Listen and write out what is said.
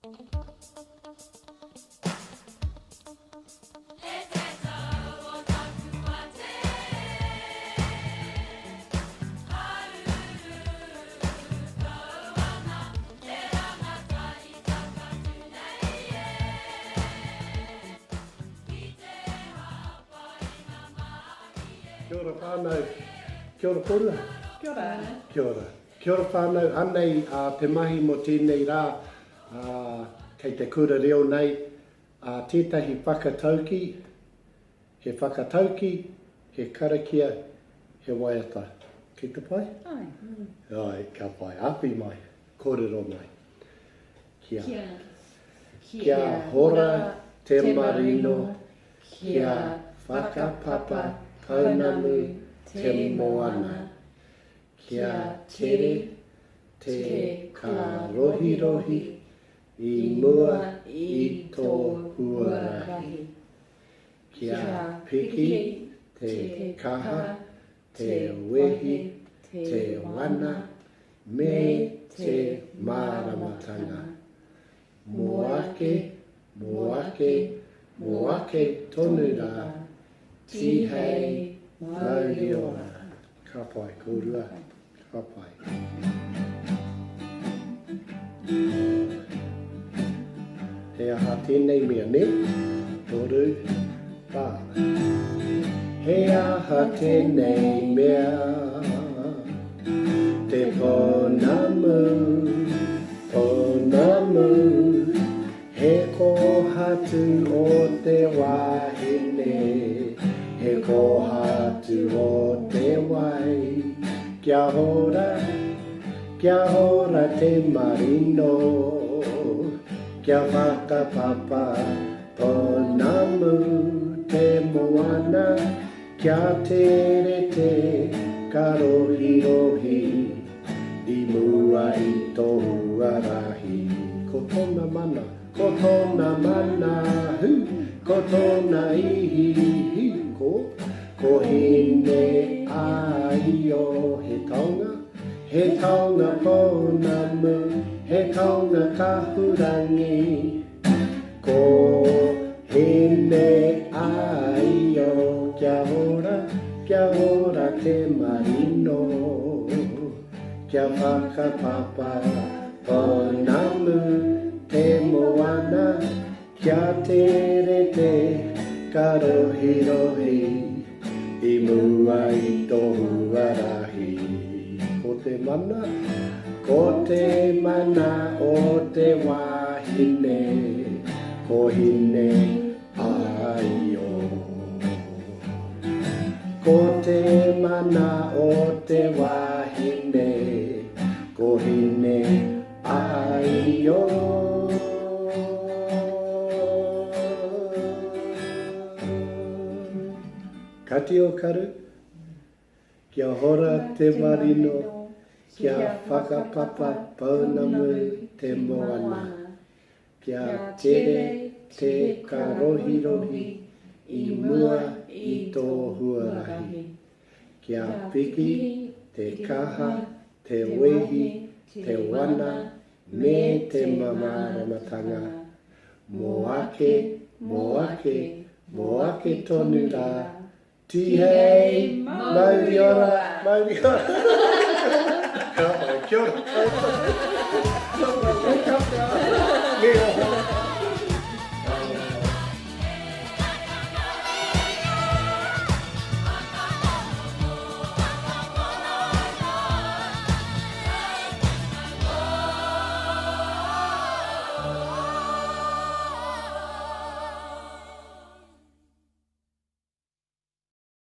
Kia ora whānau, kia ora Pouora. Kia ora. Kia ora. Kia ora whānau, anei te mahi mo tēnei rā, kei te kura reo nei, tētahi whakatauki, he Karakia, he Waiata. Ki te pai? Ai. Ai, ka pai, api mai, kōrero mai. Kia. Kia hora te marino, kia whakapapa taunanu te moana. Kia tere te ka rohi I mua I tō huarahi. Kia piki te kaha, te wehi, te wana, me te māramatanga. Moake tonu rā, tihei Maori ora. Ka pai, kōrua, ka pai. He aha tēnei mea ne, toru, pā. He aha tēnei mea, te ponamu, he kohatu o te wahine, he kohatu o te wai. Kia hora te marino, kia whakapapa ponamu te moana, kia tere te karohi I mua I tō huarahi. Ko tōna mana hu, ko tōna ihi ko hine ai o he taunga ponamu, he taunga kahurangi, ko hine ai o kia hora te marino, kia whakapapa ponamu te moana, kia tere te karohi I mua I tō huarahi. Ko te mana o te wahine, ko hine ai o. Ko te mana o te wahine, ko hine ai o. Kati o karu, kia hora te marino, kia whakapapa paunamu te moana, kia tere te karohi I mua I tō huarahi, kia piki te kaha, te wehi, te wana, me te māramatanga. Moake tonu rā, tihei Maori ora. Kia ora.